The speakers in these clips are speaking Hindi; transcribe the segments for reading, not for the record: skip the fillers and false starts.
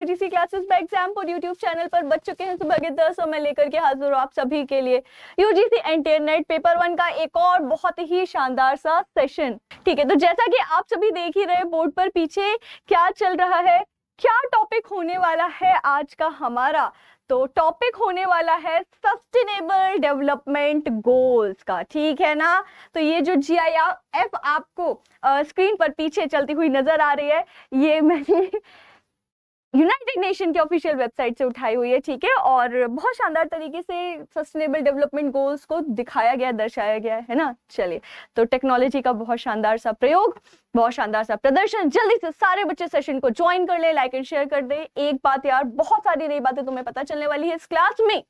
यूजीसी क्लासेस बाय एग्जाम पर यूट्यूब चैनल पर बच चुके हैं सुबह के 10 और मैं लेकर के हाजिर हूँ आप सभी के लिए यूजीसी एनटीआर नेट पेपर 1 का एक और बहुत ही शानदार सा सेशन। ठीक है, तो जैसा कि आप सभी देख ही रहे बोर्ड पर पीछे क्या चल रहा है, क्या टॉपिक होने वाला है आज का हमारा, तो टॉपिक होने वाला है सस्टेनेबल डेवलपमेंट गोल्स का। ठीक है ना, तो ये जो GIF आपको स्क्रीन पर पीछे चलती हुई नजर आ रही है, ये मैंने यूनाइटेड नेशन के ऑफिशियल वेबसाइट से उठाई हुई है। ठीक है, और बहुत शानदार तरीके से सस्टेनेबल डेवलपमेंट गोल्स को दिखाया गया, दर्शाया गया है ना। चलिए, तो टेक्नोलॉजी का बहुत शानदार सा प्रयोग, बहुत शानदार सा प्रदर्शन। जल्दी से सारे बच्चे सेशन को ज्वाइन कर ले, लाइक एंड शेयर कर दे। एक बात यार, बहुत सारी नई बातें तुम्हें पता चलने वाली है इस क्लास में,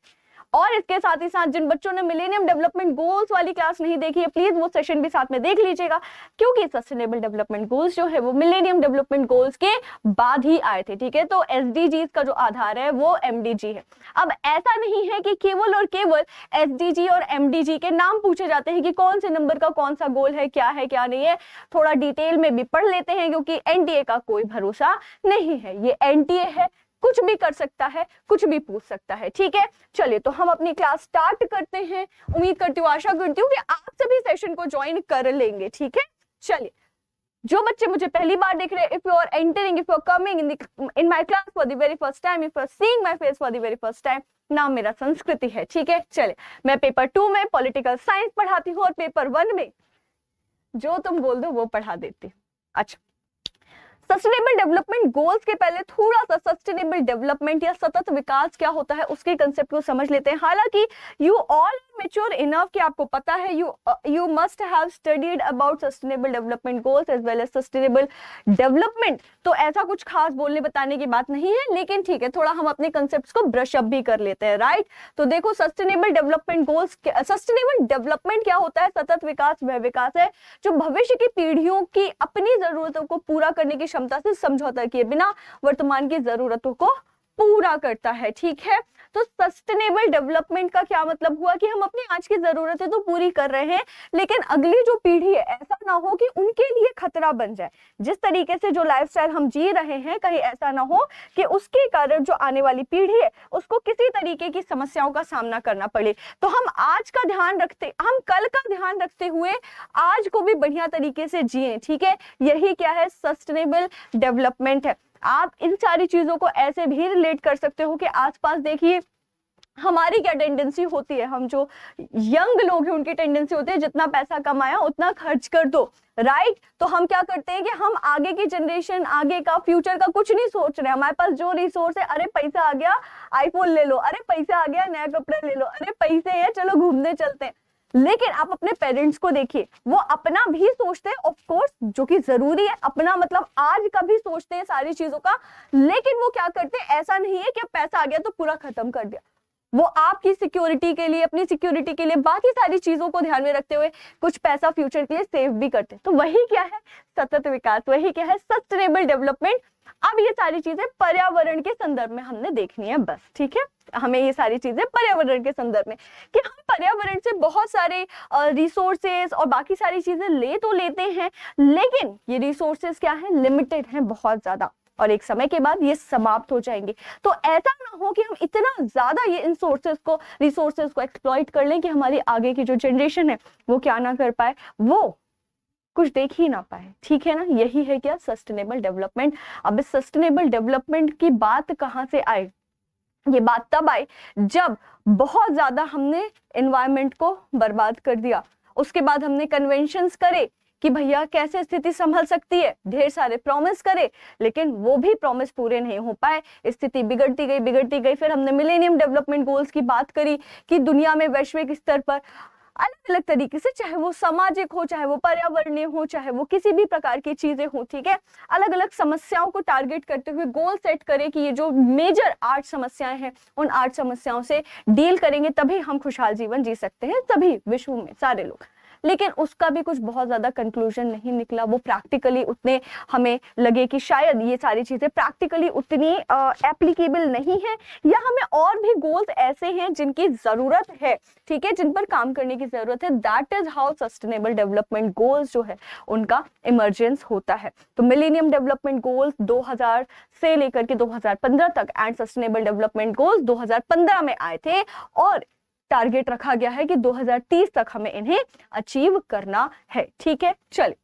और इसके साथ ही साथ जिन बच्चों ने मिलेनियम डेवलपमेंट गोल्स वाली क्लास नहीं देखी है, प्लीज वो सेशन भी साथ में देख लीजिएगा, क्योंकि सस्टेनेबल डेवलपमेंट गोल्स जो है वो मिलेनियम डेवलपमेंट गोल्स के बाद ही आए थे। ठीक है, तो SDGs का जो आधार है वो MDG है। अब ऐसा नहीं है कि केवल और केवल SDG और MDG के नाम पूछे जाते हैं कि कौन से नंबर का कौन सा गोल है, क्या नहीं है, थोड़ा डिटेल में भी पढ़ लेते हैं, क्योंकि NTA का कोई भरोसा नहीं है। ये NTA है, कुछ भी कर सकता है, कुछ भी पूछ सकता है। ठीक है, चलिए तो हम अपनी क्लास स्टार्ट करते हैं। उम्मीद करती हूँ, आशा करती हूँ कि आप सभी सेशन को ज्वाइन कर लेंगे। ठीक है, चलिए, जो बच्चे मुझे पहली बार देख रहे हैं, if you are entering, if you are coming in my class for the very first time, if you are seeing my face for the very first time, नाम मेरा संस्कृति है। ठीक है, चलिए, मैं पेपर 2 में पॉलिटिकल साइंस पढ़ाती हूँ और पेपर 1 में जो तुम बोल दो वो पढ़ा देती हूँ। अच्छा, सस्टेनेबल डेवलपमेंट गोल्स के पहले थोड़ा सा सस्टेनेबल डेवलपमेंट या सतत विकास क्या होता है उसके कंसेप्ट को समझ लेते हैं। हालांकि यू ऑल मैच्योर इनफ कि आपको पता है, you must have studied about sustainable development goals as well as sustainable development, तो ऐसा कुछ खास बोलने बताने की बात नहीं है, लेकिन ठीक है, थोड़ा हम अपने कंसेप्ट को ब्रश अप भी कर लेते हैं। राइट, तो देखो, sustainable development goals, sustainable development क्या होता है? सतत विकास वह विकास है जो भविष्य की पीढ़ियों की अपनी जरूरतों को पूरा करने की क्षमता से समझौता किए बिना वर्तमान की जरूरतों को पूरा करता है। ठीक है, तो सस्टेनेबल डेवलपमेंट का क्या मतलब हुआ कि हम अपनी आज की जरूरतें तो पूरी कर रहे हैं, लेकिन अगली जो पीढ़ी है ऐसा ना हो कि उनके लिए खतरा बन जाए। जिस तरीके से जो लाइफस्टाइल हम जी रहे हैं, कहीं ऐसा ना हो कि उसके कारण जो आने वाली पीढ़ी है उसको किसी तरीके की समस्याओं का सामना करना पड़े। तो हम आज का ध्यान रखते, हम कल का ध्यान रखते हुए आज को भी बढ़िया तरीके से जिए। ठीक है, यही क्या है? सस्टेनेबल डेवलपमेंट है। आप इन सारी चीजों को ऐसे भी रिलेट कर सकते हो कि आसपास देखिए हमारी क्या टेंडेंसी होती है, हम जो यंग लोग हैं उनकी टेंडेंसी होती है जितना पैसा कमाया उतना खर्च कर दो। राइट, तो हम क्या करते हैं कि हम आगे की जनरेशन, आगे का फ्यूचर का कुछ नहीं सोच रहे। हमारे पास जो रिसोर्स है, अरे पैसा आ गया आईफोन ले लो, अरे पैसा आ गया नया कपड़ा ले लो, अरे पैसे हैं चलो घूमने चलते हैं। लेकिन आप अपने पेरेंट्स को देखिए, वो अपना भी सोचते हैं, ऑफ कोर्स जो कि जरूरी है, अपना मतलब आज का भी सोचते हैं सारी चीजों का, लेकिन वो क्या करते हैं, ऐसा नहीं है कि अब पैसा आ गया तो पूरा खत्म कर दिया। वो आपकी सिक्योरिटी के लिए, अपनी सिक्योरिटी के लिए, बाकी सारी चीजों को ध्यान में रखते हुए कुछ पैसा फ्यूचर के लिए सेव भी करते हैं। तो वही क्या है? सतत विकास, वही क्या है? Sustainable development. अब ये सारी चीजें पर्यावरण के संदर्भ में हमने देखनी है बस। ठीक है, हमें ये सारी चीजें पर्यावरण के संदर्भ में, कि हम पर्यावरण से बहुत सारे रिसोर्सेज और बाकी सारी चीजें ले तो लेते हैं, लेकिन ये रिसोर्सेज क्या है? लिमिटेड हैं बहुत ज्यादा, और एक समय के बाद ये समाप्त हो जाएंगे। तो ऐसा ना हो कि हम इतना ज्यादा ये इन रिसोर्सेज को एक्सप्लॉइट कर लें कि हमारी आगे की जो जनरेशन है वो क्या ना कर पाए, वो कुछ देख ही ना पाए। ठीक है ना, यही है क्या? Sustainable development. अब इस सस्टेनेबल डेवलपमेंट की बात कहां से आई? ये बात तब आई जब बहुत ज्यादा हमने एनवायरनमेंट को बर्बाद कर दिया। उसके बाद हमने कन्वेंशंस करे कि भैया कैसे स्थिति संभल सकती है, ढेर सारे प्रॉमिस करे, लेकिन वो भी प्रॉमिस पूरे नहीं हो पाए, स्थिति बिगड़ती गई। फिर हमने मिलेनियम डेवलपमेंट गोल्स की बात करी कि दुनिया में वैश्विक स्तर पर अलग अलग तरीके से, चाहे वो सामाजिक हो, चाहे वो पर्यावरणीय हो, चाहे वो किसी भी प्रकार की चीजें हो, ठीक है, अलग अलग समस्याओं को टारगेट करते हुए गोल सेट करें कि ये जो मेजर 8 समस्याएं हैं उन 8 समस्याओं से डील करेंगे, तभी हम खुशहाल जीवन जी सकते हैं, सभी विश्व में सारे लोग। लेकिन उसका भी कुछ बहुत ज्यादा कंक्लूजन नहीं निकला। वो प्रैक्टिकली उतने हमें लगे कि शायद ये सारी चीजें प्रैक्टिकली उतनी एप्लीकेबल नहीं है, या हमें और भी गोल्स ऐसे हैं जिनकी जरूरत है, ठीक है, जिन पर काम करने की जरूरत है। That is how sustainable development goals जो है उनका इमर्जेंस होता है। तो मिलेनियम डेवलपमेंट गोल्स 2000 से लेकर के 2015 तक एंड सस्टेनेबल डेवलपमेंट गोल्स 2015 में आए थे, और टारगेट रखा गया है कि 2030 तक हमें इन्हें अचीव करना है। ठीक है, चलिए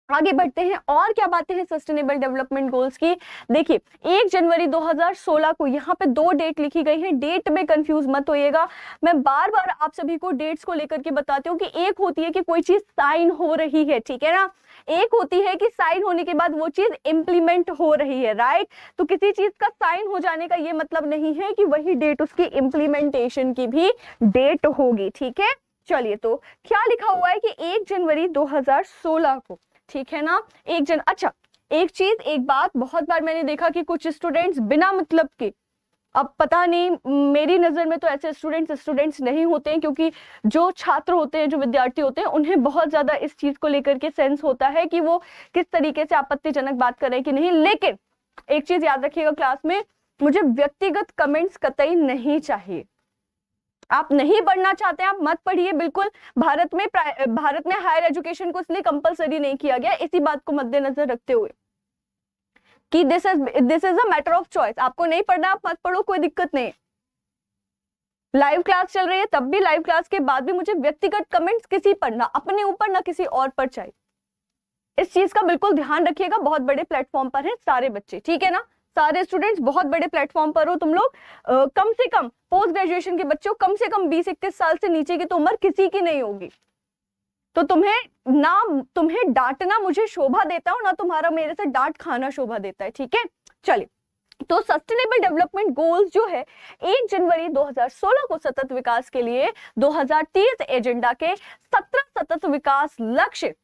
आगे बढ़ते हैं। और क्या बातें हैं सस्टेनेबल डेवलपमेंट गोल्स की? देखिए 1 जनवरी 2016 को, यहाँ पे 2 डेट लिखी गई है, डेट में कंफ्यूज मत होइएगा। मैं बार बार आप सभी को डेट्स को लेकर के बताती हूँ कि एक होती है कि कोई चीज साइन हो रही है, ठीक है ना, एक होती है कि साइन होने के बाद वो चीज इंप्लीमेंट हो रही है, राइट। तो किसी चीज का साइन हो जाने का ये मतलब नहीं है कि वही डेट उसकी इंप्लीमेंटेशन की भी डेट होगी, ठीक है। चलिए, तो क्या लिखा हुआ है कि 1 जनवरी 2016 को, ठीक है ना, अच्छा एक चीज, एक बात, बहुत बार मैंने देखा कि कुछ स्टूडेंट्स बिना मतलब के, अब पता नहीं, मेरी नजर में तो ऐसे स्टूडेंट्स नहीं होते हैं, क्योंकि जो छात्र होते हैं, जो विद्यार्थी होते हैं, उन्हें बहुत ज्यादा इस चीज को लेकर के सेंस होता है कि वो किस तरीके से आपत्तिजनक बात कर रहे हैं कि नहीं। लेकिन एक चीज याद रखिएगा क्लास में, मुझे व्यक्तिगत कमेंट्स कतई नहीं चाहिए। आप नहीं पढ़ना चाहते हैं, आप मत पढ़िए, बिल्कुल। भारत में हायर एजुकेशन को इसलिए कंपलसरी नहीं किया गया, इसी बात को मद्देनजर रखते हुए कि this is a matter of choice. आपको नहीं पढ़ना, आप मत पढ़ो, कोई दिक्कत नहीं। लाइव क्लास चल रही है, तब भी, लाइव क्लास के बाद भी मुझे व्यक्तिगत कमेंट्स किसी पर ना, अपने ऊपर ना किसी और पर चाहिए। इस चीज का बिल्कुल ध्यान रखिएगा। बहुत बड़े प्लेटफॉर्म पर हैं सारे बच्चे, ठीक है ना, सारे स्टूडेंट्स बहुत बड़े प्लेटफॉर्म पर हो तुम लोग। कम से कम पोस्ट ग्रेजुएशन के बच्चों, कम से कम 20-21 साल से नीचे की तो उम्र किसी की नहीं होगी। तो तुम्हें डांटना मुझे शोभा देता हो ना, तुम्हारा मेरे से डांट खाना शोभा देता है, ठीक है। चलिए, तो सस्टेनेबल डेवलपमेंट गोल्स जो है 1 जनवरी 2016 को सतत विकास के लिए 2030 एजेंडा के 17 सतत विकास लक्ष्य,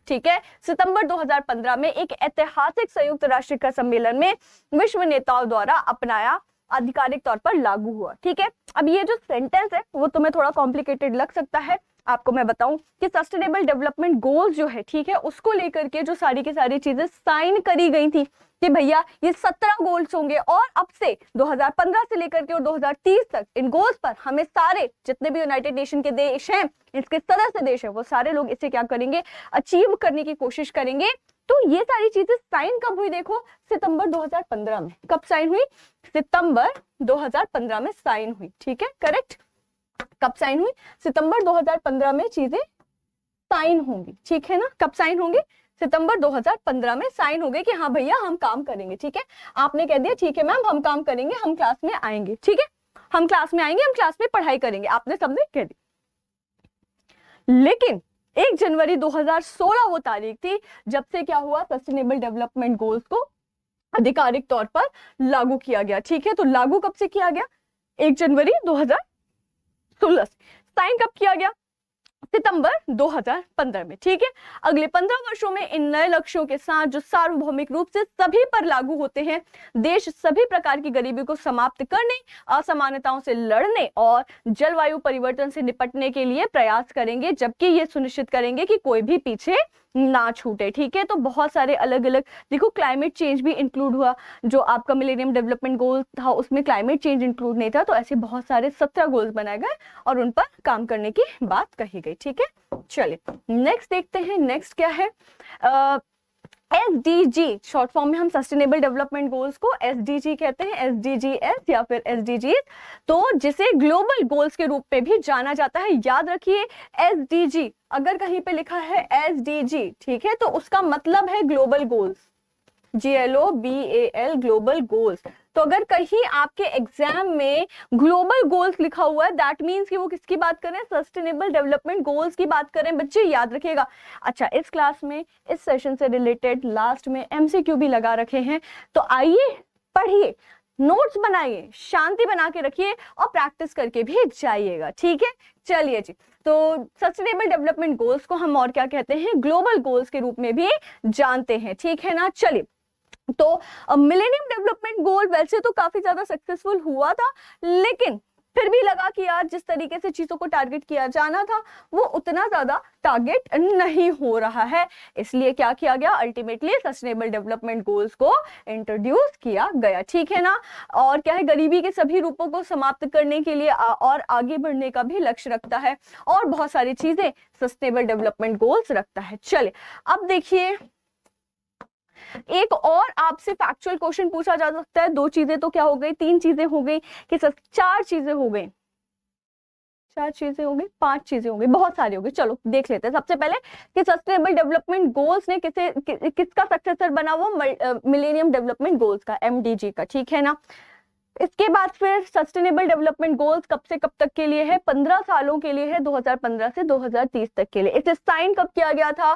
ठीक है, सितंबर 2015 में एक ऐतिहासिक संयुक्त राष्ट्र का सम्मेलन में विश्व नेताओं द्वारा अपनाया, आधिकारिक तौर पर लागू हुआ, ठीक है। अब ये जो सेंटेंस है वो तुम्हें थोड़ा कॉम्प्लिकेटेड लग सकता है। आपको मैं बताऊं कि सस्टेनेबल डेवलपमेंट गोल्स जो है, ठीक है, उसको लेकर के जो सारी की सारी चीजें साइन करी गई थी कि भैया ये 17 गोल्स होंगे, और अब से 2015 से लेकर के और 2030 तक इन गोल्स पर हमें सारे जितने भी यूनाइटेड नेशन के देश हैं, इसके सदस्य देश है, वो सारे लोग इसे क्या करेंगे, अचीव करने की कोशिश करेंगे। तो ये सारी चीजें साइन कब हुई? देखो, सितंबर 2015 में। कब साइन हुई? सितंबर 2015 में साइन हुई, ठीक है, करेक्ट। कब साइन हुई? सितंबर 2015 में चीजें साइन होंगी, ठीक है ना। कब साइन होंगी? सितंबर 2015 में साइन हो गए कि हाँ भैया हम काम करेंगे, ठीक है। आपने कह दिया ठीक है मैम हम काम करेंगे, हम क्लास में आएंगे, ठीक है, हम क्लास में आएंगे, हम क्लास में पढ़ाई करेंगे, आपने सबने कह दी। लेकिन 1 जनवरी 2016 वो तारीख थी जब से क्या हुआ, सस्टेनेबल डेवलपमेंट गोल्स को आधिकारिक तौर पर लागू किया गया, ठीक है। तो लागू कब से किया गया? 1 जनवरी 2016। साइन कब किया गया? सितंबर 2015 में, ठीक है। अगले 15 वर्षों में इन नए लक्ष्यों के साथ जो सार्वभौमिक रूप से सभी पर लागू होते हैं, देश सभी प्रकार की गरीबी को समाप्त करने, असमानताओं से लड़ने और जलवायु परिवर्तन से निपटने के लिए प्रयास करेंगे, जबकि ये सुनिश्चित करेंगे कि कोई भी पीछे ना छूटे, ठीक है। तो बहुत सारे अलग अलग, देखो क्लाइमेट चेंज भी इंक्लूड हुआ, जो आपका मिलेनियम डेवलपमेंट गोल था उसमें क्लाइमेट चेंज इंक्लूड नहीं था, तो ऐसे बहुत सारे 17 गोल्स बनाए गए और उन पर काम करने की बात कही गई, ठीक है। चलिए नेक्स्ट देखते हैं, नेक्स्ट क्या है, SDG, शॉर्ट फॉर्म में हम सस्टेनेबल डेवलपमेंट गोल्स को SDG कहते हैं, SDGs या फिर SDGs, तो जिसे ग्लोबल गोल्स के रूप में भी जाना जाता है। याद रखिए SDG अगर कहीं पे लिखा है SDG, ठीक है, तो उसका मतलब है global goals, GLOBAL, global goals. तो अगर कहीं आपके एग्जाम में ग्लोबल गोल्स लिखा हुआ है, दैट मींस कि वो किसकी बात कर रहे हैं? सस्टेनेबल डेवलपमेंट गोल्स की बात कर रहे हैं, बच्चे याद रखिएगा। अच्छा, इस क्लास में, इस सेशन से रिलेटेड लास्ट में MCQ भी लगा रखे हैं, तो आइए पढ़िए, नोट्स बनाइए, शांति बना के रखिए और प्रैक्टिस करके भी जाइएगा, ठीक है। चलिए जी, तो सस्टेनेबल डेवलपमेंट गोल्स को हम और क्या कहते हैं? ग्लोबल गोल्स के रूप में भी जानते हैं, ठीक है ना। चलिए, तो मिलेनियम डेवलपमेंट गोल वैसे तो काफी ज्यादा सक्सेसफुल हुआ था, लेकिन फिर भी लगा कि यार जिस तरीके से चीजों को टारगेट किया जाना था वो उतना ज्यादा टारगेट नहीं हो रहा है, इसलिए क्या किया गया, अल्टीमेटली सस्टेनेबल डेवलपमेंट गोल्स को इंट्रोड्यूस किया गया, ठीक है ना। और क्या है, गरीबी के सभी रूपों को समाप्त करने के लिए और आगे बढ़ने का भी लक्ष्य रखता है, और बहुत सारी चीजें सस्टेनेबल डेवलपमेंट गोल्स रखता है। चलिए अब देखिए, एक और आपसे फैक्चुअल क्वेश्चन पूछा जा सकता है। दो चीजें तो क्या हो गई, तीन चीजें हो गई कि चार चीजें हो गई, चार चीजें हो गई, पांच चीजें हो गई, बहुत सारी हो गई। चलो देख लेते हैं सबसे पहले कि सस्टेनेबल डेवलपमेंट गोल्स ने किसका सक्सेसर बना, वो मिलेनियम डेवलपमेंट गोल्स का, MDG का, ठीक है ना। इसके बाद फिर सस्टेनेबल डेवलपमेंट गोल्स कब से कब तक के लिए है, 15 सालों के लिए है, 2015 से 2030 तक के लिए। इसे साइन कब किया गया था,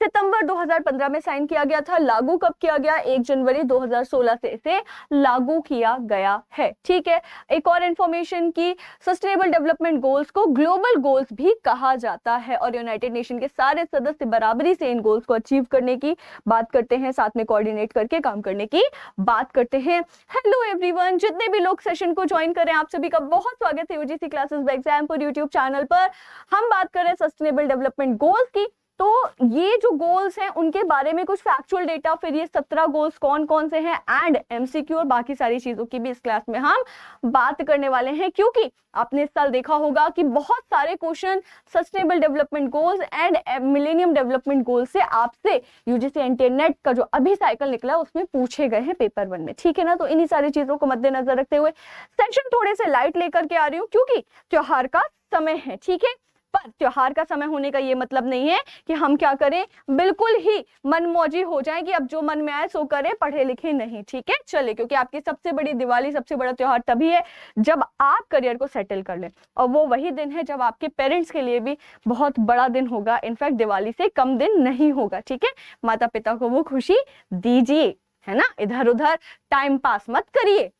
सितंबर 2015 में साइन किया गया था। लागू कब किया गया, 1 जनवरी 2016 से इसे लागू किया गया है, ठीक है। एक और इंफॉर्मेशन की, सस्टेनेबल डेवलपमेंट गोल्स को ग्लोबल गोल्स भी कहा जाता है, और यूनाइटेड नेशन के सारे सदस्य बराबरी से इन गोल्स को अचीव करने की बात करते हैं, साथ में कोऑर्डिनेट करके काम करने की बात करते हैं। हेलो एवरीवन, जितने भी लोग सेशन को ज्वाइन कर रहे हैं आप सभी का बहुत स्वागत है UGC classes by example YouTube channel पर। हम बात कर रहे हैं सस्टेनेबल डेवलपमेंट गोल्स की। तो ये जो गोल्स हैं उनके बारे में कुछ फैक्चुअल डेटा, फिर ये 17 गोल्स कौन कौन से हैं, एंड MCQ और बाकी सारी चीजों की भी इस क्लास में हम बात करने वाले हैं, क्योंकि आपने इस साल देखा होगा कि बहुत सारे question sustainable development goals and millennium development goals से आपसे यूजीसी एनटीए नेट का जो अभी साइकिल निकला उसमें पूछे गए हैं पेपर 1 में, ठीक है ना। तो इन्हीं सारी चीजों को मद्देनजर रखते हुए सेशन थोड़े से लाइट लेकर के आ रही हूँ, क्योंकि त्योहार का समय है, ठीक है। पर त्योहार का समय होने का ये मतलब नहीं है कि हम क्या करें, बिल्कुल ही मनमौजी हो जाएं कि अब जो मन में आए सो करें, पढ़े लिखे नहीं, ठीक है। चले, क्योंकि आपकी सबसे बड़ी दिवाली, सबसे बड़ा त्योहार तभी है जब आप करियर को सेटल कर लें, और वो वही दिन है जब आपके पेरेंट्स के लिए भी बहुत बड़ा दिन होगा। इनफैक्ट दिवाली से कम दिन नहीं होगा, ठीक है। माता पिता को वो खुशी दीजिए, है ना। इधर उधर टाइम पास मत करिए,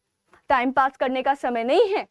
टाइम पास करने का समय नहीं है,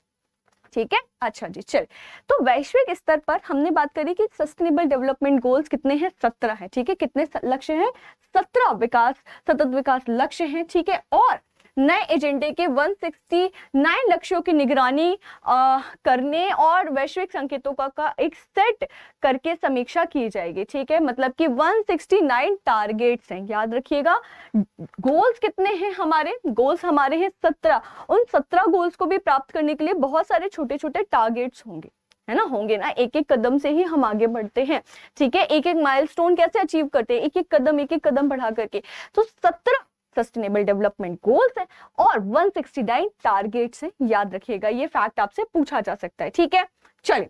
ठीक है। अच्छा जी, चल, तो वैश्विक स्तर पर हमने बात करी कि सस्टेनेबल डेवलपमेंट गोल्स कितने हैं, 17 है, ठीक है। कितने लक्ष्य हैं, 17 सतत विकास लक्ष्य हैं, ठीक है। और नए एजेंडे के 169 लक्ष्यों की निगरानी करने और वैश्विक संकेतों का एक सेट करके समीक्षा की जाएगी, ठीक है। मतलब कि 169 टारगेट्स हैं, याद रखिएगा। गोल्स कितने हैं हमारे, गोल्स हमारे हैं 17। उन 17 गोल्स को भी प्राप्त करने के लिए बहुत सारे छोटे छोटे टारगेट्स होंगे, है ना, होंगे ना। एक एक कदम से ही हम आगे बढ़ते हैं, ठीक है। एक एक माइलस्टोन कैसे अचीव करते हैं, एक एक कदम बढ़ा करके। तो 17 सस्टेनेबल डेवलपमेंट गोल्स हैं और 169 टारगेट्स हैं, याद रखिएगा। ये फैक्ट आपसे पूछा जा सकता है, ठीक है। चलिए,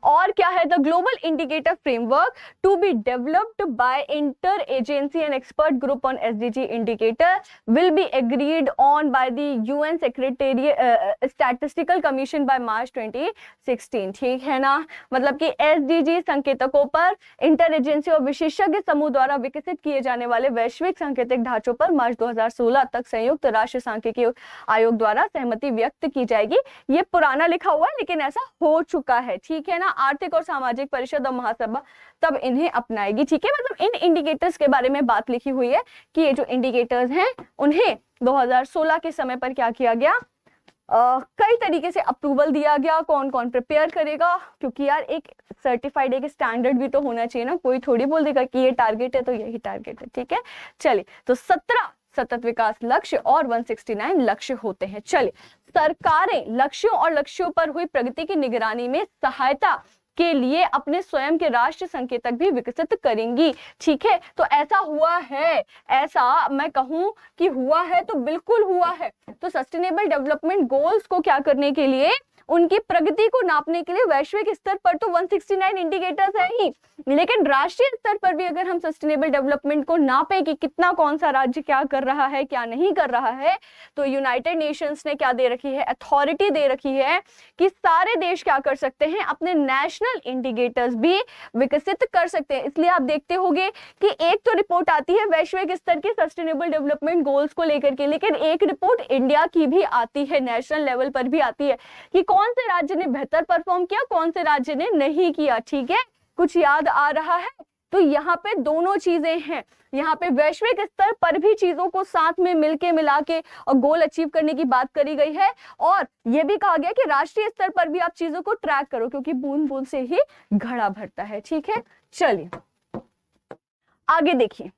और क्या है, the global indicator framework to be developed by inter agency and expert group on SDG indicator will be agreed on by the UN secretariat statistical commission by March 2016, ठीक है ना। मतलब कि SDG संकेतकों पर इंटर एजेंसी और विशेषज्ञ समूह द्वारा विकसित किए जाने वाले वैश्विक सांकेतिक ढांचों पर मार्च 2016 तक संयुक्त राष्ट्र सांख्यिकी आयोग द्वारा सहमति व्यक्त की जाएगी। ये पुराना लिखा हुआ है लेकिन ऐसा हो चुका है, ठीक है ना। आर्थिक और सामाजिक परिषद और महासभा तब इन्हें अपनाएगी, ठीक है। मतलब इन इंडिकेटर्स के बारे में बात लिखी हुई है कि ये जो इंडिकेटर्स हैं उन्हें 2016 के समय पर क्या किया गया, कई तरीके से अप्रूवल दिया गया। कौन कौन प्रिपेयर करेगा, क्योंकि यार एक सर्टिफाइड एक स्टैंडर्ड भी तो होना चाहिए ना, कोई थोड़ी बोल देगा कि ये टारगेट है तो यही टारगेट है, ठीक है। चलिए, तो 17 सतत विकास लक्ष्य और 169 लक्ष्य होते हैं। चलिए, सरकारें लक्ष्यों और लक्ष्यों पर हुई प्रगति की निगरानी में सहायता के लिए अपने स्वयं के राष्ट्र संकेतक भी विकसित करेंगी, ठीक है। तो ऐसा हुआ है, ऐसा मैं कहूं कि हुआ है तो बिल्कुल हुआ है। तो सस्टेनेबल डेवलपमेंट गोल्स को क्या करने के लिए, उनकी प्रगति को नापने के लिए वैश्विक स्तर पर तो 169 इंडिकेटर्स है ही, लेकिन राष्ट्रीय स्तर पर भी अगर हम सस्टेनेबल डेवलपमेंट को नापे कि कितना कौन सा राज्य क्या कर रहा है क्या नहीं कर रहा है, तो यूनाइटेड नेशंस ने क्या दे रखी है, अथॉरिटी दे रखी है कि सारे देश क्या कर सकते हैं, अपने नेशनल इंडिकेटर्स भी विकसित कर सकते हैं। इसलिए आप देखते होंगे कि एक तो रिपोर्ट आती है वैश्विक स्तर के सस्टेनेबल डेवलपमेंट गोल्स को लेकर के, लेकिन एक रिपोर्ट इंडिया की भी आती है, नेशनल लेवल पर भी आती है कि कौन से राज्य ने बेहतर परफॉर्म किया, कौन से राज्य ने नहीं किया, ठीक है। कुछ याद आ रहा है, तो यहाँ पे दोनों चीजें हैं, यहाँ पे वैश्विक स्तर पर भी चीजों को साथ में मिलके मिला के और गोल अचीव करने की बात करी गई है, और ये भी कहा गया कि राष्ट्रीय स्तर पर भी आप चीजों को ट्रैक करो, क्योंकि बूंद बूंद से ही घड़ा भरता है। ठीक है, चलिए आगे देखिए।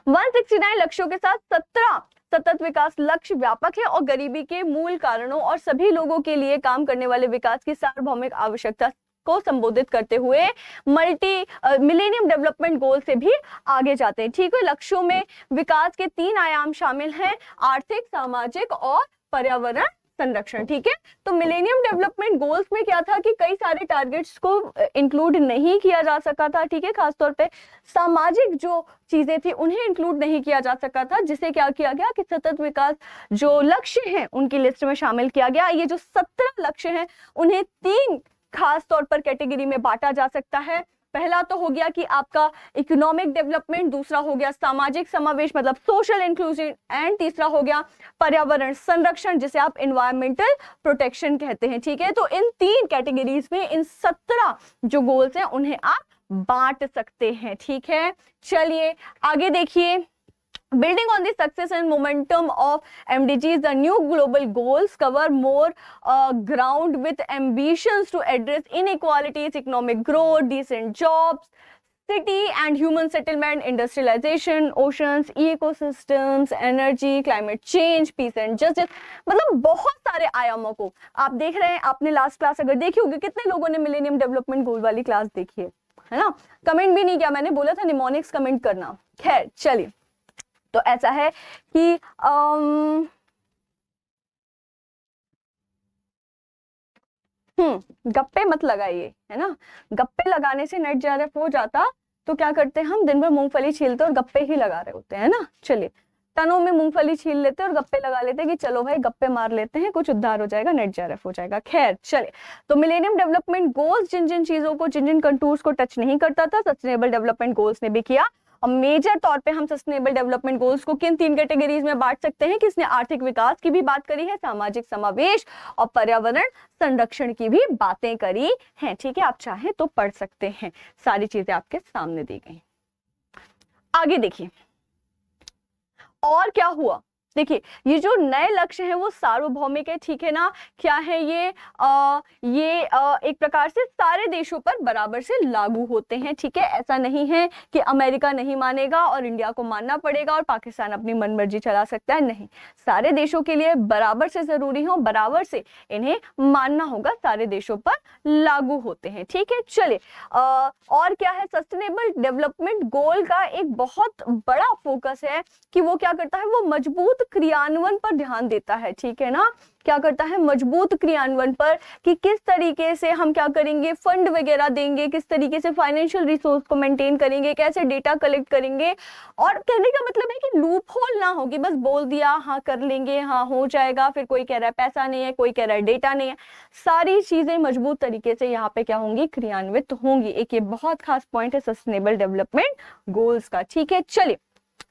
169 लक्ष्यों के साथ 17 सतत विकास लक्ष्य व्यापक है और गरीबी के मूल कारणों और सभी लोगों के लिए काम करने वाले विकास की सार्वभौमिक आवश्यकता को संबोधित करते हुए मिलेनियम डेवलपमेंट गोल से भी आगे जाते हैं। ठीक है, लक्ष्यों में विकास के 3 आयाम शामिल हैं, आर्थिक, सामाजिक और पर्यावरण संरक्षण। ठीक है, तो मिलेनियम डेवलपमेंट गोल्स में क्या था कि कई सारे टारगेट्स को इंक्लूड नहीं किया जा सका था। ठीक है, खासतौर पे सामाजिक जो चीजें थी उन्हें इंक्लूड नहीं किया जा सका था, जिसे क्या किया गया कि सतत विकास जो लक्ष्य हैं उनकी लिस्ट में शामिल किया गया। ये जो 17 लक्ष्य हैं उन्हें 3 खास तौर पर कैटेगरी में बांटा जा सकता है। पहला तो हो गया कि आपका इकोनॉमिक डेवलपमेंट, दूसरा हो गया सामाजिक समावेश मतलब सोशल इंक्लूजन, एंड तीसरा हो गया पर्यावरण संरक्षण जिसे आप एनवायरमेंटल प्रोटेक्शन कहते हैं। ठीक है, तो इन 3 कैटेगरीज में इन 17 जो गोल्स हैं उन्हें आप बांट सकते हैं। ठीक है, चलिए आगे देखिए। Building on the success and momentum of MDGs, the new global goals cover more ground with ambitions to address inequalities, economic growth, decent jobs, city and human settlement, industrialization, oceans, ecosystems, energy, climate change, peace and justice। मतलब बहुत सारे आयामों को आप देख रहे हैं। आपने लास्ट क्लास अगर देखी होगी, कितने लोगों ने मिलेनियम डेवलपमेंट गोल वाली क्लास देखी है ना? कमेंट भी नहीं किया, मैंने बोला था निमोनिक्स कमेंट करना। खैर चलिए, तो ऐसा है कि गप्पे मत लगाइए, है ना? गप्पे लगाने से नेट JRF हो जाता तो क्या करते हैं हम, दिन भर मूंगफली छीलते और गप्पे ही लगा रहे होते हैं ना। चलिए, टनों में मूंगफली छील लेते और गप्पे लगा लेते कि चलो भाई गप्पे मार लेते हैं, कुछ उद्धार हो जाएगा, नेट JRF हो जाएगा। खैर चलिए, तो मिलेनियम डेवलपमेंट गोल्स जिन जिन चीजों को, जिन जिन कंटूर्स को टच नहीं करता था, सस्टेनेबल डेवलपमेंट गोल्स ने भी किया। और मेजर तौर पे हम सस्टेनेबल डेवलपमेंट गोल्स को किन 3 कैटेगरीज में बांट सकते हैं कि इसने आर्थिक विकास की भी बात करी है, सामाजिक समावेश और पर्यावरण संरक्षण की भी बातें करी हैं। ठीक है, आप चाहें तो पढ़ सकते हैं, सारी चीजें आपके सामने दी गई। आगे देखिए और क्या हुआ। देखिए, ये जो नए लक्ष्य हैं वो सार्वभौमिक है। ठीक है ना? क्या है ये? एक प्रकार से सारे देशों पर बराबर से लागू होते हैं। ठीक है, ऐसा नहीं है कि अमेरिका नहीं मानेगा और इंडिया को मानना पड़ेगा और पाकिस्तान अपनी मनमर्जी चला सकता है, नहीं। सारे देशों के लिए बराबर से जरूरी है, बराबर से इन्हें मानना होगा, सारे देशों पर लागू होते हैं। ठीक है, चलिए और क्या है, सस्टेनेबल डेवलपमेंट गोल का एक बहुत बड़ा फोकस है कि वो क्या करता है, वो मजबूत क्रियान्वयन पर ध्यान देता है। ठीक है ना? क्या करता है, मजबूत क्रियान्वयन पर, कि किस तरीके से हम क्या करेंगे, फंड वगैरह देंगे, किस तरीके से फाइनेंशियल रिसोर्स को मेंटेन करेंगे, कैसे डेटा कलेक्ट करेंगे। और कहने का मतलब है कि लूप होल ना होगी, बस बोल दिया हाँ कर लेंगे, हाँ हो जाएगा, फिर कोई कह रहा है पैसा नहीं है, कोई कह रहा है डेटा नहीं है। सारी चीजें मजबूत तरीके से यहाँ पे क्या होंगी, क्रियान्वित होंगी। एक ये बहुत खास पॉइंट है सस्टेनेबल डेवलपमेंट गोल्स का। ठीक है, चलिए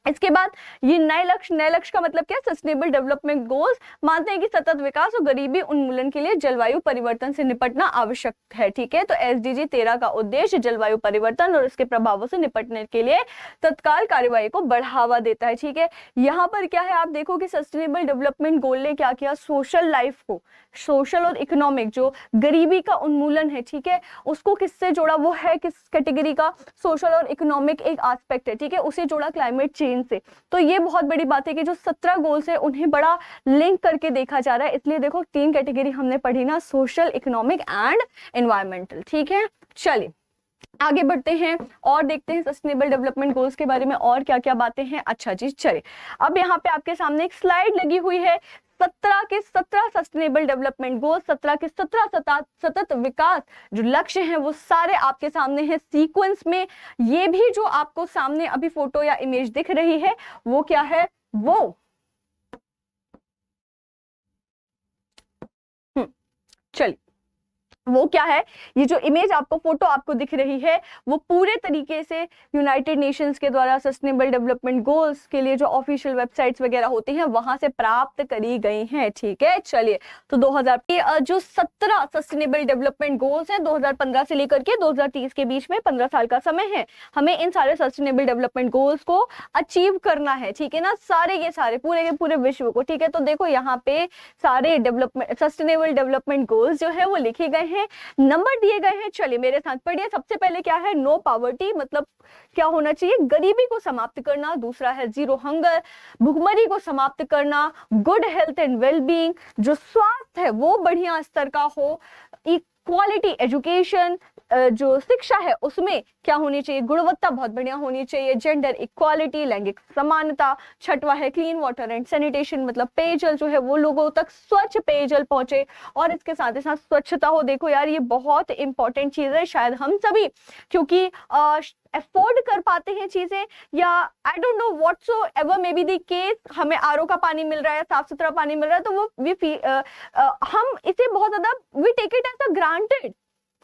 इसके बाद ये नए लक्ष्य का मतलब क्या है, सस्टेनेबल डेवलपमेंट गोल्स मानते हैं कि सतत विकास और गरीबी उन्मूलन के लिए जलवायु परिवर्तन से निपटना आवश्यक है। ठीक है, तो SDG 13 का उद्देश्य जलवायु परिवर्तन और इसके प्रभावों से निपटने के लिए तत्काल कार्यवाही को बढ़ावा देता है। ठीक है, यहाँ पर क्या है, आप देखो कि सस्टेनेबल डेवलपमेंट गोल ने क्या किया, सोशल लाइफ को, सोशल और इकोनॉमिक जो गरीबी का उन्मूलन है, ठीक है, उसको किससे जोड़ा, वो है किस कैटेगरी का, सोशल और इकोनॉमिक एक एस्पेक्ट है। ठीक है, उसे जोड़ा क्लाइमेट चेंज से। तो ये बहुत बड़ी बात है कि जो 17 गोल्स है उन्हें बड़ा लिंक करके देखा जा रहा है। इसलिए देखो 3 कैटेगरी हमने पढ़ी ना, सोशल, इकोनॉमिक एंड एनवायरमेंटल। ठीक है, चलिए आगे बढ़ते हैं और देखते हैं सस्टेनेबल डेवलपमेंट गोल्स के बारे में और क्या क्या बातें हैं। अच्छा जी, चलिए अब यहाँ पे आपके सामने एक स्लाइड लगी हुई है, 17 के 17 सस्टेनेबल डेवलपमेंट गोल्स, 17 के 17 सतत विकास जो लक्ष्य हैं वो सारे आपके सामने हैं सीक्वेंस में। ये भी जो आपको सामने अभी फोटो या इमेज दिख रही है वो क्या है, वो चलिए वो क्या है, ये जो इमेज आपको फोटो आपको दिख रही है वो पूरे तरीके से यूनाइटेड नेशंस के द्वारा सस्टेनेबल डेवलपमेंट गोल्स के लिए जो ऑफिशियल वेबसाइट्स वगैरह होती हैं वहां से प्राप्त करी गई हैं। ठीक है, चलिए तो 2000 जो 17 सस्टेनेबल डेवलपमेंट गोल्स हैं 2015 से लेकर के 2030 के बीच में 15 साल का समय है, हमें इन सारे सस्टेनेबल डेवलपमेंट गोल्स को अचीव करना है। ठीक है ना, सारे के सारे पूरे के पूरे विश्व को। ठीक है, तो देखो यहाँ पे सारे डेवलपमेंट सस्टेनेबल डेवलपमेंट गोल्स जो है वो लिखे गए हैं, नंबर दिए गए हैं। चलिए मेरे साथ पढ़िए। सबसे पहले क्या है, नो पॉवर्टी, मतलब क्या होना चाहिए, गरीबी को समाप्त करना। दूसरा है जीरो हंगर, भुखमरी को समाप्त करना। गुड हेल्थ एंड वेलबींग, जो स्वास्थ्य है वो बढ़िया स्तर का हो। इक्वालिटी एजुकेशन, जो शिक्षा है उसमें क्या होनी चाहिए, गुणवत्ता बहुत बढ़िया होनी चाहिए। जेंडर इक्वालिटी, लैंगिक समानता। छठवा है क्लीन वाटर एंड सैनिटेशन, मतलब पेयजल जो है वो लोगों तक स्वच्छ पेयजल पहुंचे और इसके साथ ही साथ स्वच्छता हो। देखो यार ये बहुत इंपॉर्टेंट चीज है, शायद हम सभी क्योंकि अफोर्ड कर पाते हैं चीजें, या I don't know whatsoever may be the case, हमें आरओ का पानी मिल रहा है, साफ सुथरा पानी मिल रहा है, तो वो हम इसे बहुत ज्यादा we take it as a granted.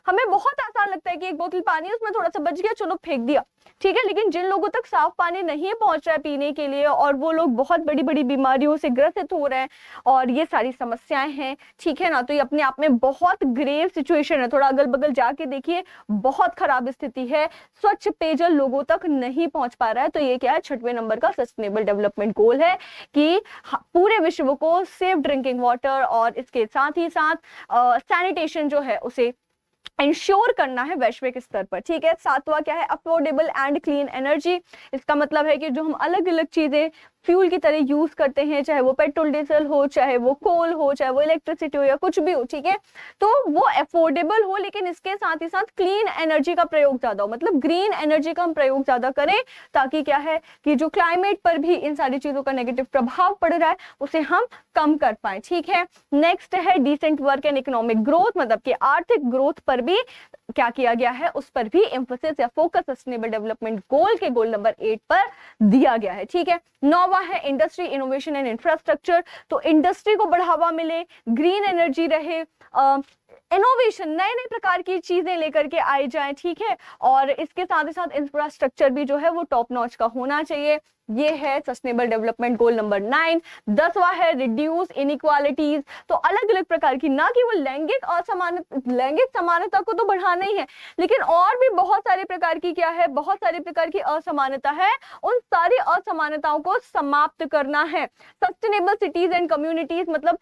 हमें बहुत आसान लगता है कि एक बोतल पानी है उसमें थोड़ा सा बच गया, चलो फेंक दिया, ठीक है। लेकिन जिन लोगों तक साफ पानी नहीं पहुंच रहा है पीने के लिए और वो लोग बहुत बड़ी बड़ी बीमारियों से ग्रसित हो रहे हैं और ये सारी समस्याएं हैं, ठीक है ना, तो ये अपने आप में बहुत ग्रेव सिचुएशन है। थोड़ा अगल बगल जाके देखिए, बहुत खराब स्थिति है, स्वच्छ पेयजल लोगों तक नहीं पहुंच पा रहा है। तो ये क्या है, 6वें नंबर का सस्टेनेबल डेवलपमेंट गोल है कि पूरे विश्व को सेफ ड्रिंकिंग वाटर और इसके साथ ही साथ सैनिटेशन जो है उसे इंश्योर करना है वैश्विक स्तर पर। ठीक है, 7वां क्या है, अफोर्डेबल एंड क्लीन एनर्जी। इसका मतलब है कि जो हम अलग अलग चीजें फ्यूल की तरह यूज करते हैं, चाहे वो पेट्रोल डीजल हो, चाहे वो कोल हो, चाहे वो इलेक्ट्रिसिटी हो या कुछ भी हो, ठीक है, तो वो अफोर्डेबल हो लेकिन इसके साथ ही साथ क्लीन एनर्जी का प्रयोग ज्यादा हो, मतलब ग्रीन एनर्जी का हम प्रयोग ज्यादा करें ताकि क्या है कि जो क्लाइमेट पर भी इन सारी चीजों का नेगेटिव प्रभाव पड़ रहा है उसे हम कम कर पाए। ठीक है, नेक्स्ट है decent work and economic growth, मतलब कि आर्थिक ग्रोथ पर भी क्या किया गया है, उस पर भी एम्फोसिस या फोकस सस्टेनेबल डेवलपमेंट गोल के गोल नंबर 8 पर दिया गया है। ठीक है, 9वां है इंडस्ट्री इनोवेशन एंड इंफ्रास्ट्रक्चर, तो इंडस्ट्री को बढ़ावा मिले, ग्रीन एनर्जी रहे, इनोवेशन नए नए प्रकार की चीजें लेकर के आई जाए, ठीक है, और इसके साथ ही साथ इंफ्रास्ट्रक्चर भी जो है वो टॉप नॉच का होना चाहिए। ये है सस्टेनेबल डेवलपमेंट गोल नंबर 9। 10वां है रिड्यूस इनइक्वालिटीज, तो अलग अलग प्रकार की, ना केवल लैंगिक समानता को तो बढ़ाना ही है लेकिन और भी बहुत सारे प्रकार की क्या है, बहुत सारे प्रकार की असमानता है, उन सारी असमानताओं को समाप्त करना है। सस्टेनेबल सिटीज एंड कम्युनिटीज, मतलब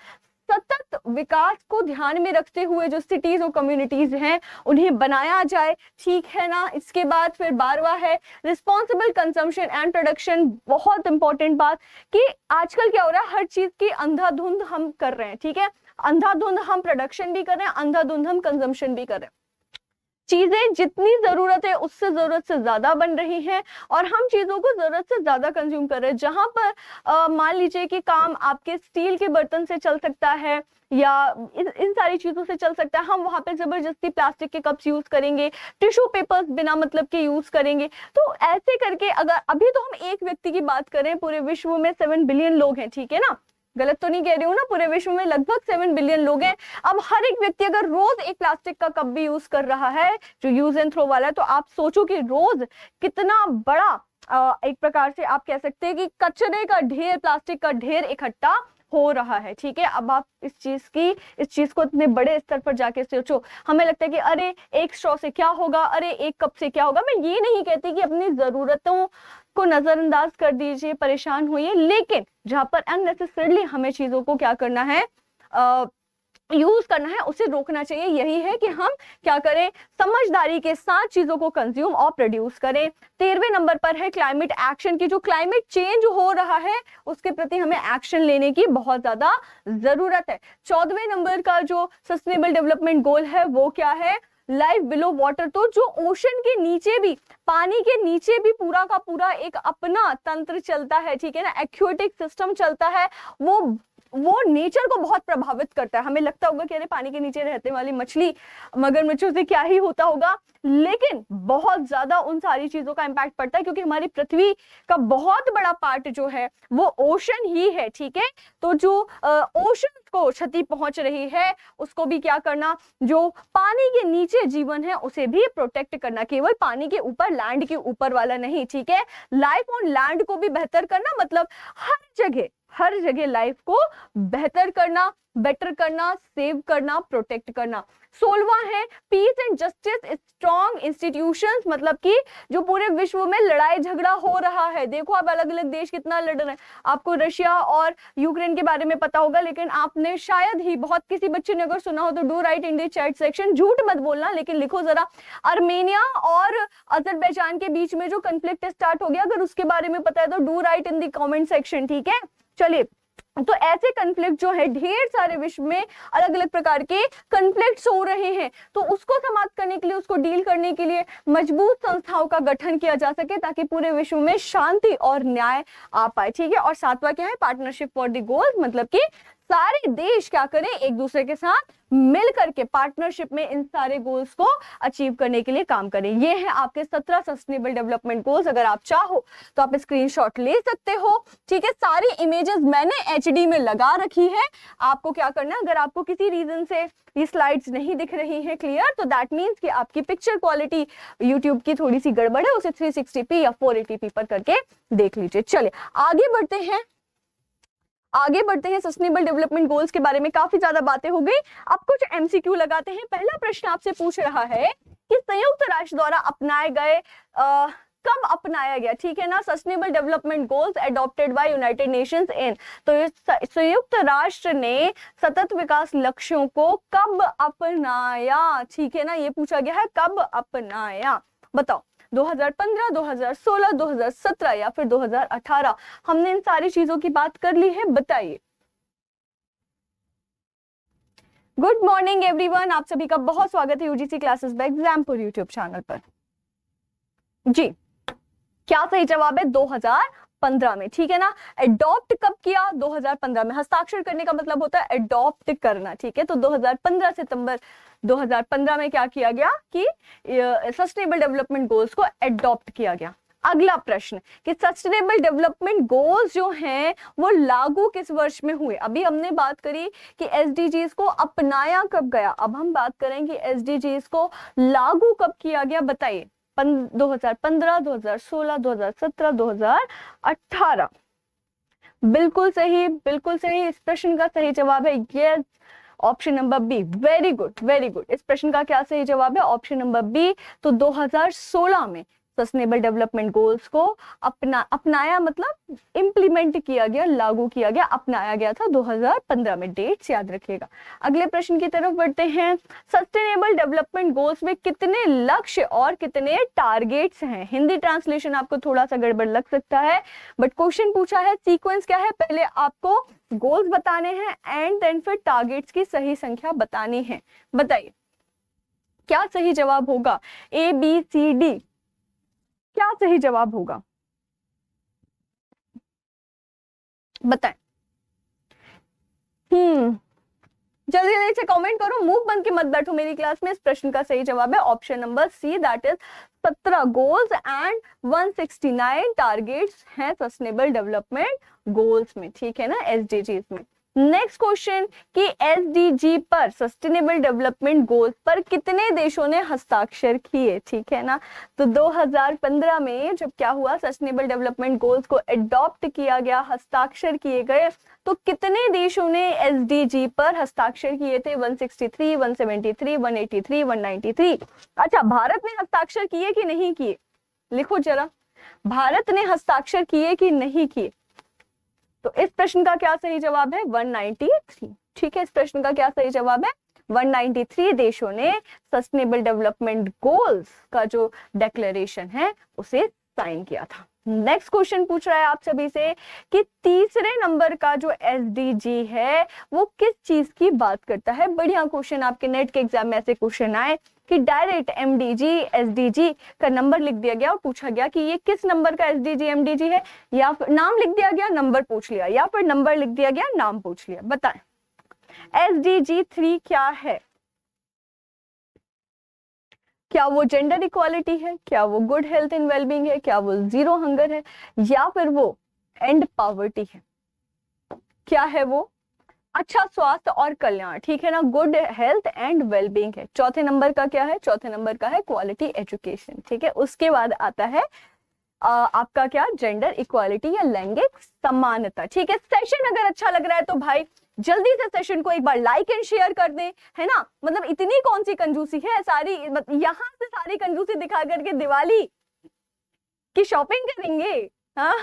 सतत विकास को ध्यान में रखते हुए जो सिटीज और कम्युनिटीज हैं उन्हें बनाया जाए, ठीक है ना। इसके बाद फिर 12वां है रिस्पॉन्सिबल कंजम्पशन एंड प्रोडक्शन। बहुत इंपॉर्टेंट बात कि आजकल क्या हो रहा है, हर चीज की अंधाधुंध हम कर रहे हैं, ठीक है, अंधाधुंध हम प्रोडक्शन भी कर रहे हैं, अंधाधुंध हम कंजम्पशन भी कर रहे हैं। चीजें जितनी जरूरत है उससे जरूरत से ज्यादा बन रही हैं और हम चीजों को जरूरत से ज्यादा कंज्यूम कर रहे हैं। जहां पर मान लीजिए कि काम आपके स्टील के बर्तन से चल सकता है या इन सारी चीजों से चल सकता है, हम वहां पे जबरदस्ती प्लास्टिक के कप्स यूज करेंगे, टिश्यू पेपर्स बिना मतलब के यूज करेंगे। तो ऐसे करके अगर अभी तो हम एक व्यक्ति की बात करें, पूरे विश्व में 7 बिलियन लोग हैं, ठीक है ना, गलत तो नहीं कह रही हूँ ना, पूरे विश्व में लगभग 7 बिलियन लोग हैं। अब हर एक व्यक्ति अगर रोज एक प्लास्टिक का कप भी यूज कर रहा है जो यूज एंड थ्रो वाला है, तो आप सोचो कि रोज कितना बड़ा एक प्रकार से आप कह सकते हैं कि कचरे का ढेर, प्लास्टिक का ढेर इकट्ठा हो रहा है, ठीक है। अब आप इस चीज को इतने बड़े स्तर पर जाके सोचो, हमें लगता है कि अरे एक स्ट्रॉ से क्या होगा, अरे एक कप से क्या होगा। मैं ये नहीं कहती कि अपनी जरूरतों को नजरअंदाज कर दीजिए, परेशान होइए, लेकिन जहां पर अननेसेसरली हमें चीजों को क्या करना है, यूज करना है, उसे रोकना चाहिए। यही है कि हम क्या करें, समझदारी के साथ चीजों को कंज्यूम और प्रोड्यूस करें। 13वें नंबर पर है क्लाइमेट एक्शन की, जो क्लाइमेट चेंज हो रहा है उसके प्रति हमें एक्शन लेने की बहुत ज्यादा जरूरत है। 14वें नंबर का जो सस्टेनेबल डेवलपमेंट गोल है वो क्या है, लाइफ बिलो वाटर, तो जो ओशन के नीचे भी, पानी के नीचे भी पूरा का पूरा एक अपना तंत्र चलता है, ठीक है ना, एक्वेटिक सिस्टम चलता है, वो वो नेचर को बहुत प्रभावित करता है। हमें लगता होगा कि अरे पानी के नीचे रहने वाली मछली मगरमच्छों से क्या ही होता होगा, लेकिन बहुत ज्यादा उन सारी चीजों का इम्पैक्ट पड़ता है, क्योंकि हमारी पृथ्वी का बहुत बड़ा पार्ट जो है वो ओशन ही है, ठीक है। तो जो ओशन को क्षति पहुंच रही है उसको भी क्या करना, जो पानी के नीचे जीवन है उसे भी प्रोटेक्ट करना, केवल पानी के ऊपर, लैंड के ऊपर वाला नहीं, ठीक है। लाइफ ऑन लैंड को भी बेहतर करना, मतलब हर जगह लाइफ को बेहतर करना, बेटर करना, सेव करना, प्रोटेक्ट करना। 16वां है peace and justice strong institutions, मतलब कि जो पूरे विश्व में लड़ाई झगड़ा हो रहा है, देखो अब अलग अलग देश कितना लड़ रहे हैं। आपको रशिया और यूक्रेन के बारे में पता होगा, लेकिन आपने शायद ही बहुत किसी बच्चे ने अगर सुना हो तो do right in the chat section, झूठ मत बोलना लेकिन लिखो जरा, आर्मेनिया और अजरबैजान के बीच में जो कॉन्फ्लिक्ट स्टार्ट हो गया, अगर उसके बारे में पता है तो do right in the comment section, ठीक है। चलिए, तो ऐसे कन्फ्लिक्ट जो है ढेर सारे विश्व में अलग अलग प्रकार के कन्फ्लिक्ट्स हो रहे हैं, तो उसको समाप्त करने के लिए, उसको डील करने के लिए मजबूत संस्थाओं का गठन किया जा सके, ताकि पूरे विश्व में शांति और न्याय आ पाए, ठीक है। और 7वां क्या है, पार्टनरशिप फॉर द गोल्स, मतलब कि सारे देश क्या करें, एक दूसरे के साथ मिल करके पार्टनरशिप में इन सारे गोल्स को अचीव करने के लिए काम करें। ये है आपके 17 सस्टेनेबल डेवलपमेंट गोल्स। अगर आप चाहो तो आप स्क्रीनशॉट ले सकते हो, ठीक है। सारी इमेजेस मैंने HD में लगा रखी है। आपको क्या करना है, अगर आपको किसी रीजन से ये स्लाइड्स नहीं दिख रही हैं क्लियर, तो दैट मीन्स कि आपकी पिक्चर क्वालिटी यूट्यूब की थोड़ी सी गड़बड़ है, उसे 360p या 480p पर करके देख लीजिए। चलिए आगे बढ़ते हैं सस्टेनेबल डेवलपमेंट गोल्स के बारे में काफी ज्यादा बातें हो गई। अब कुछ MCQ लगाते हैं। पहला प्रश्न आपसे पूछ रहा है कि संयुक्त राष्ट्र द्वारा अपनाए गए कब अपनाया गया, ठीक है ना, sustainable development goals adopted by United Nations in, तो ये संयुक्त राष्ट्र ने सतत विकास लक्ष्यों को कब अपनाया, ठीक है ना, ये पूछा गया है कब अपनाया। बताओ 2015, 2016, 2017 या फिर 2018। हमने इन सारी चीजों की बात कर ली है, बताइए। गुड मॉर्निंग एवरीवन, आप सभी का बहुत स्वागत है UGC classes bye Exampur YouTube channel पर। जी, क्या सही जवाब है 2015 में, ठीक है ना। एडॉप्ट कब किया, 2015 में। हस्ताक्षर करने का मतलब होता है एडॉप्ट करना, ठीक है। तो 2015 सितंबर 2015 में क्या किया गया कि सस्टेनेबल डेवलपमेंट गोल्स को एडॉप्ट किया गया। अगला प्रश्न कि सस्टेनेबल डेवलपमेंट गोल्स जो हैं वो लागू किस वर्ष में हुए। अभी हमने बात करी कि SDGs को अपनाया कब गया, अब हम बात करें कि SDGs को लागू कब किया गया, बताइए। 2015, 2016, 2017, 2018। बिल्कुल सही, बिल्कुल सही। इस प्रश्न का सही जवाब है yes, option number B. Very good, very good. इस प्रश्न का क्या सही जवाब है, ऑप्शन नंबर बी। तो 2016 में सस्टेनेबल डेवलपमेंट गोल्स को अपनाया मतलब इंप्लीमेंट किया गया, लागू किया गया, अपनाया गया था 2015 में। डेट्स याद रखिएगा। अगले प्रश्न की तरफ बढ़ते हैं। सस्टेनेबल डेवलपमेंट गोल्स में कितने लक्ष्य और कितने टारगेट्स हैं। हिंदी ट्रांसलेशन आपको थोड़ा सा गड़बड़ लग सकता है, बट क्वेश्चन पूछा है, सीक्वेंस क्या है, पहले आपको गोल्स बताने हैं एंड देन फिर टारगेट्स की सही संख्या बतानी है। बताइए क्या सही जवाब होगा, ABCD, क्या सही जवाब होगा, बताएं। जल्दी जल्दी से कमेंट करो, मुंह बंद के मत बैठो मेरी क्लास में। इस प्रश्न का सही जवाब है option number C, that is 17 goals and 169 targets हैं सस्टेनेबल डेवलपमेंट गोल्स में, ठीक है ना, SDGs में। नेक्स्ट क्वेश्चन कि SDG पर, सस्टेनेबल डेवलपमेंट गोल्स पर कितने देशों ने हस्ताक्षर किए, ठीक है ना। तो 2015 में जब क्या हुआ, सस्टेनेबल डेवलपमेंट गोल्स को एडॉप्ट किया गया, हस्ताक्षर किए गए, तो कितने देशों ने SDG पर हस्ताक्षर किए थे, 163, 173, 183, 193। अच्छा, भारत ने हस्ताक्षर किए कि नहीं किए, लिखो जरा, भारत ने हस्ताक्षर किए कि नहीं किए। तो इस प्रश्न का क्या सही जवाब है, 193, ठीक है। इस प्रश्न का क्या सही जवाब है, 193 देशों ने सस्टेनेबल डेवलपमेंट गोल्स का जो डिक्लेरेशन है उसे साइन किया था। नेक्स्ट क्वेश्चन पूछ रहा है आप सभी से कि तीसरे नंबर का जो SDG है वो किस चीज की बात करता है। बढ़िया क्वेश्चन, आपके नेट के एग्जाम में ऐसे क्वेश्चन आए कि डायरेक्ट एमडीजी एसडीजी का नंबर लिख दिया गया और पूछा गया कि ये किस नंबर का एसडीजी एमडीजी है, या फिर नाम लिख दिया गया नंबर पूछ लिया, या फिर नंबर लिख दिया गया नाम पूछ लिया। बताएं एसडीजी 3 क्या है? क्या वो जेंडर इक्वालिटी है, क्या वो गुड हेल्थ एंड वेलबींग है, क्या वो जीरो हंगर है, या फिर वो एंड पॉवर्टी है? क्या है वो? अच्छा स्वास्थ्य और कल्याण, ठीक है ना, गुड हेल्थ एंड वेलबींग है। चौथे नंबर का क्या है? चौथे नंबर का है क्वालिटी एजुकेशन, ठीक है। उसके बाद आता है आपका क्या? जेंडर इक्वालिटी या लैंगिक समानता, ठीक है। सेशन अगर अच्छा लग रहा है तो भाई जल्दी से सेशन को एक बार लाइक एंड शेयर कर दें, है ना। मतलब इतनी कौन सी कंजूसी है, सारी यहाँ से सारी कंजूसी दिखा करके दिवाली की शॉपिंग करेंगे, हाँ।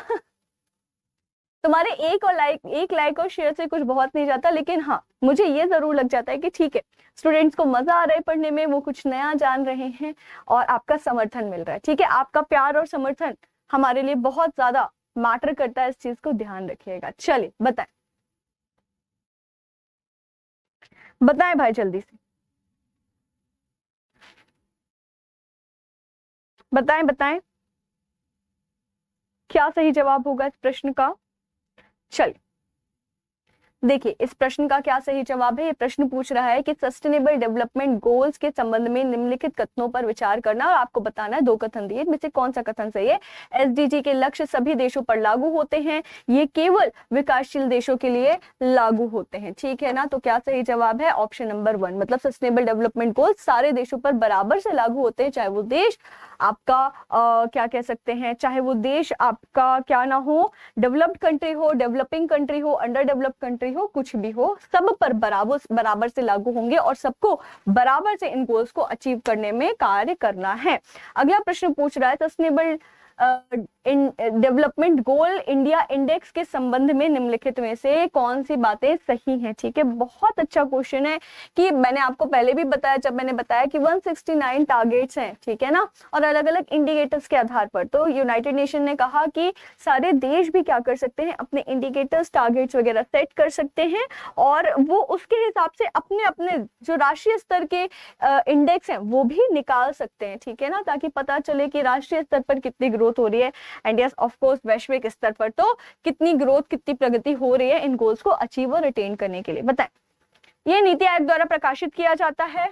तुम्हारे एक लाइक और शेयर से कुछ बहुत नहीं जाता, लेकिन हाँ मुझे ये जरूर लग जाता है कि ठीक है स्टूडेंट्स को मजा आ रहा है पढ़ने में, वो कुछ नया जान रहे हैं और आपका समर्थन मिल रहा है, ठीक है। आपका प्यार और समर्थन हमारे लिए बहुत ज्यादा मैटर करता है, इस चीज को ध्यान रखिएगा। चलिए बताएं बताएं भाई जल्दी से बताएं बताएं क्या सही जवाब होगा इस प्रश्न का। चलिए देखिए इस प्रश्न का क्या सही जवाब है। ये प्रश्न पूछ रहा है कि सस्टेनेबल डेवलपमेंट गोल्स के संबंध में निम्नलिखित कथनों पर विचार करना, और आपको बताना है 2 कथन दिए, इनमें से कौन सा कथन सही है। एसडीजी के लक्ष्य सभी देशों पर लागू होते हैं, ये केवल विकासशील देशों के लिए लागू होते हैं, ठीक है ना। तो क्या सही जवाब है? ऑप्शन नंबर 1, मतलब सस्टेनेबल डेवलपमेंट गोल्स सारे देशों पर बराबर से लागू होते हैं, चाहे वो देश आपका क्या कह सकते हैं, चाहे वो देश आपका क्या ना हो, डेवलप्ड कंट्री हो, डेवलपिंग कंट्री हो, अंडर डेवलप्ड कंट्री हो, कुछ भी हो, सब पर बराबर से लागू होंगे और सबको बराबर से इन गोल्स को अचीव करने में कार्य करना है। अगला प्रश्न पूछ रहा है sustainable development goal India index के संबंध में निम्नलिखित में से कौन सी बातें सही हैं, ठीक है। बहुत अच्छा क्वेश्चन है कि मैंने आपको पहले भी बताया, जब मैंने बताया कि 169 टारगेट्स हैं, ठीक है ना, और अलग अलग इंडिकेटर्स के आधार पर। तो यूनाइटेड नेशन ने कहा कि सारे देश भी क्या कर सकते हैं, अपने इंडिकेटर्स टारगेट्स वगैरह सेट कर सकते हैं और वो उसके हिसाब से अपने अपने जो राष्ट्रीय स्तर के इंडेक्स हैं वो भी निकाल सकते हैं, ठीक है ना, ताकि पता चले कि राष्ट्रीय स्तर पर कितनी ग्रोथ हो रही है एंड यस ऑफ कोर्स वैश्विक स्तर पर तो कितनी ग्रोथ, कितनी प्रगति हो रही है इन गोल्स को अचीव और अटेन करने के लिए। बताएं ये नीति आयोग द्वारा प्रकाशित किया जाता है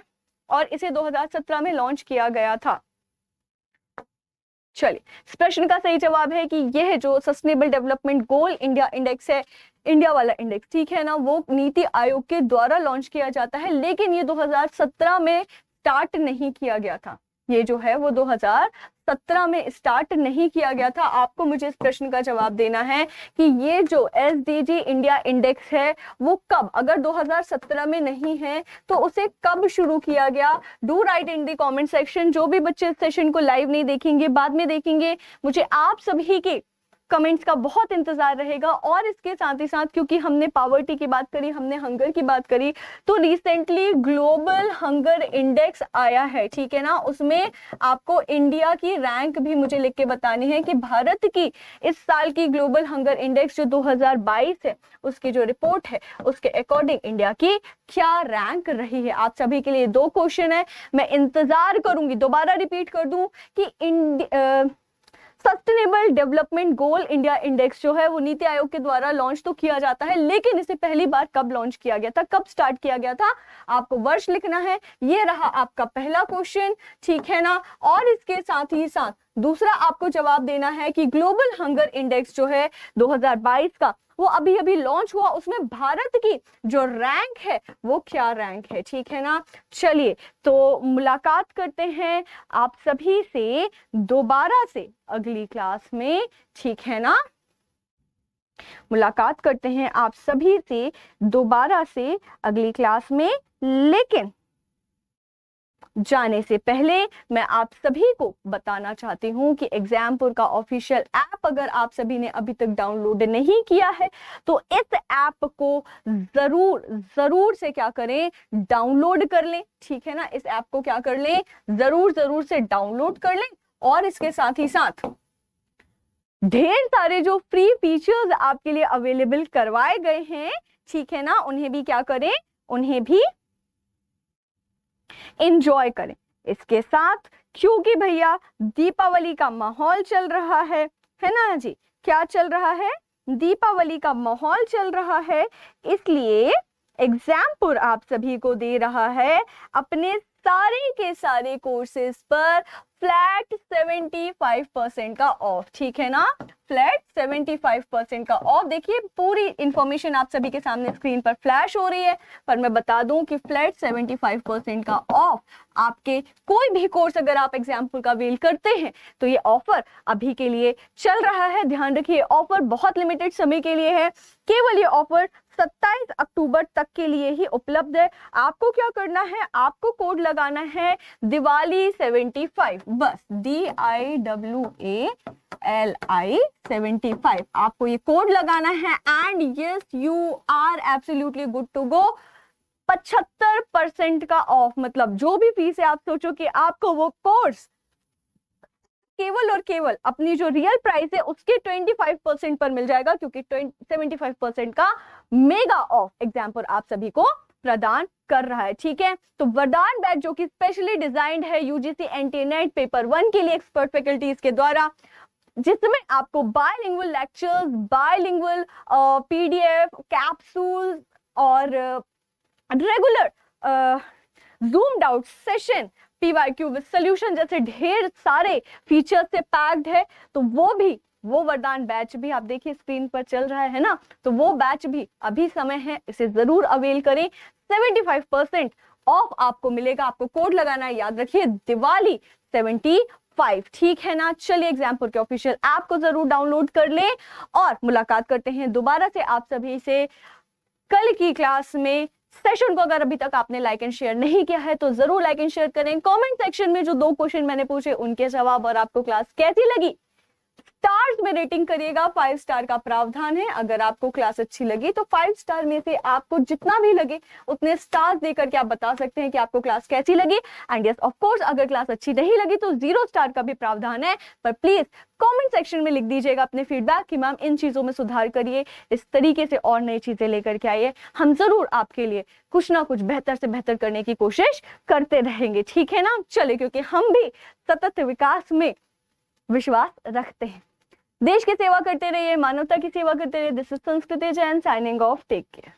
और इसे 2017 में लॉन्च किया गया था। चलिए इस प्रश्न का सही जवाब है कि यह जो sustainable development goal India index है, इंडिया वाला इंडेक्स, ठीक है ना, वो नीति आयोग के द्वारा लॉन्च किया जाता है, लेकिन ये 2017 में स्टार्ट नहीं किया गया था। ये जो है वो 2017 में स्टार्ट नहीं किया गया था। आपको मुझे इस प्रश्न का जवाब देना है कि ये जो एसडीजी इंडिया इंडेक्स है वो कब, अगर 2017 में नहीं है तो उसे कब शुरू किया गया। Do right in the comment section. जो भी बच्चे इस सेशन को लाइव नहीं देखेंगे, बाद में देखेंगे, मुझे आप सभी की कमेंट्स का बहुत इंतजार रहेगा। और इसके साथ ही साथ क्योंकि हमने पॉवर्टी की बात करी, हमने हंगर की बात करी, तो रिसेंटली ग्लोबल हंगर इंडेक्स आया है, ठीक है ना, उसमें आपको इंडिया की रैंक भी मुझे लिख के बतानी है कि भारत की इस साल की ग्लोबल हंगर इंडेक्स जो 2022 है उसकी जो रिपोर्ट है उसके अकॉर्डिंग इंडिया की क्या रैंक रही है। आप सभी के लिए 2 क्वेश्चन है, मैं इंतजार करूंगी, दोबारा रिपीट कर दूं कि sustainable development goal India index जो है वो नीति आयोग के द्वारा लॉन्च तो किया जाता है, लेकिन इसे पहली बार कब लॉन्च किया गया था, कब स्टार्ट किया गया था, आपको वर्ष लिखना है। ये रहा आपका पहला क्वेश्चन, ठीक है ना। और इसके साथ ही साथ दूसरा आपको जवाब देना है कि ग्लोबल हंगर इंडेक्स जो है 2022 का वो अभी अभी लॉन्च हुआ, उसमें भारत की जो रैंक है वो क्या रैंक है, ठीक है ना। चलिए तो मुलाकात करते हैं आप सभी से दोबारा से अगली क्लास में, ठीक है ना। मुलाकात करते हैं आप सभी से दोबारा से अगली क्लास में, लेकिन जाने से पहले मैं आप सभी को बताना चाहती हूं कि एग्जामपुर का ऑफिशियल ऐप अगर आप सभी ने अभी तक डाउनलोड नहीं किया है तो इस ऐप को जरूर से क्या करें, डाउनलोड कर लें, ठीक है ना। इस ऐप को क्या कर लें, जरूर से डाउनलोड कर लें। और इसके साथ ही साथ ढेर सारे जो फ्री फीचर्स आपके लिए अवेलेबल करवाए गए हैं, ठीक है ना, उन्हें भी क्या करें, उन्हें भी एंजॉय करें। इसके साथ क्योंकि भैया दीपावली का माहौल चल रहा है ना जी, क्या चल रहा है, दीपावली का माहौल चल रहा है, इसलिए एग्जामपुर आप सभी को दे रहा है अपने सारे के सारे कोर्सेज पर फ्लैट 75% का ऑफ, ठीक है ना, फ्लैट 75% का ऑफ। देखिए पूरी इंफॉर्मेशन आप सभी के सामने स्क्रीन पर फ्लैश हो रही है, पर मैं बता दूं कि फ्लैट 75% का ऑफ आपके कोई भी कोर्स अगर आप एग्जाम्पल का अवेल करते हैं तो ये ऑफर अभी के लिए चल रहा है। ध्यान रखिए ऑफर बहुत लिमिटेड समय के लिए है, केवल ये ऑफर 27 अक्टूबर तक के लिए ही उपलब्ध है। आपको क्या करना है, आपको कोड लगाना है दिवाली 75, बस DIWALI 75, आपको ये कोड लगाना है and yes you are absolutely good to go. 75% का ऑफ, मतलब जो भी फीस है आप सोचो कि आपको वो कोर्स केवल और केवल अपनी जो रियल प्राइस है उसके 25% पर मिल जाएगा, क्योंकि 75% का मेगा ऑफ एग्जाम्पल आप सभी को प्रदान कर रहा है, ठीक है। तो वरदान बैच जो कि स्पेशली डिजाइंड है यूजीसी एंटी-नेट पेपर 1 के लिए एक्सपर्ट फैकल्टीज के द्वारा, जिसमें आपको bilingual lectures, bilingual PDF capsules और regular zoomed out session, PYQ with solution जैसे ढेर सारे फीचर्स से पैक्ड है। तो वो वरदान बैच भी आप देखिए स्क्रीन पर चल रहा है ना, तो वो बैच भी अभी समय है, इसे जरूर अवेल करें। 75% ऑफ आपको मिलेगा, आपको कोड लगाना है, याद रखिए दिवाली 75, ठीक है ना। चलिए एग्जाम्पल के ऑफिशियल ऐप को जरूर डाउनलोड कर लें और मुलाकात करते हैं दोबारा से आप सभी से कल की क्लास में। सेशन को अगर अभी तक आपने लाइक एंड शेयर नहीं किया है तो जरूर लाइक एंड शेयर करें। कमेंट सेक्शन में जो 2 क्वेश्चन मैंने पूछे उनके जवाब और आपको क्लास कैसी लगी स्टार्स में रेटिंग करिएगा, 5 स्टार का प्रावधान है। अगर आपको क्लास अच्छी लगी तो 5 स्टार में से आपको जितना भी लगे उतने स्टार्स देकर के आप बता सकते हैं कि आपको क्लास कैसी लगी। एंड यस ऑफ कोर्स अगर क्लास अच्छी नहीं लगी तो 0 स्टार का भी प्रावधान है, पर प्लीज कमेंट सेक्शन में लिख दीजिएगा अपने फीडबैक कि मैम इन चीजों में सुधार करिए, इस तरीके से और नई चीजें लेकर के आइए। हम जरूर आपके लिए कुछ ना कुछ बेहतर से बेहतर करने की कोशिश करते रहेंगे, ठीक है ना। चले, क्योंकि हम भी सतत विकास में विश्वास रखते हैं। देश की सेवा करते रहिए, मानवता की सेवा करते रहिए। This is Sanskriti Jain signing off, take care.